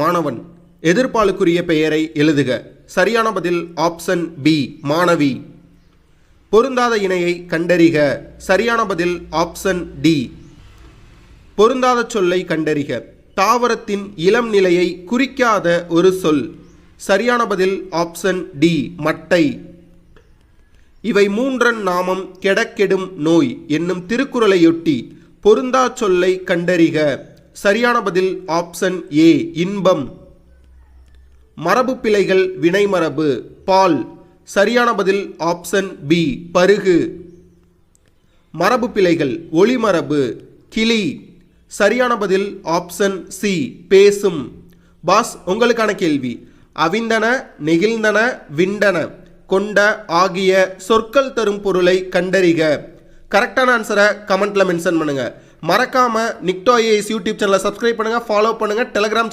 மாணவன். எதிர்ப்பாலுக்குரிய பெயரை எழுதுக. சரியான பதில் ஆப்ஷன் பி மாணவி. பொருந்தாத இணையை கண்டறிக. சரியான பதில் ஆப்ஷன் டி. பொருந்தாத சொல்லை கண்டறிக. தாவரத்தின் இளம் நிலையை குறிக்காத ஒரு சொல். சரியான பதில் ஆப்ஷன் டி மட்டை. இவை மூன்றன் நாமம் கெடக்கெடும் நோய் என்னும் திருக்குறளையொட்டி பொருந்தா சொல்லை கண்டறிக. சரியான பதில் ஆப்ஷன் ஏ இன்பம். மரபு பிழைகள் வினைமரபு பால். சரியான பதில் ஆப்ஷன் பி பருகு. மரபு பிழைகள் ஒளிமரபு கிளி. சரியான பதில் ஆப்ஷன் சி பேசும். பாஸ், உங்களுக்கான கேள்வி. அவிந்தன, நெகிழ்ந்தன, விண்டன கொண்ட ஆகிய சொற்கள் தரும் பொருளை கண்டறிக. கரெக்டான ஆன்சரை கமெண்ட்ல மென்ஷன் பண்ணுங்க. மறக்காம நிக்டோ ஐஏஎஸ் யூடியூப் சேனலை சப்ஸ்கிரைப் பண்ணுங்க, ஃபாலோ பண்ணுங்க, டெலிகிராம்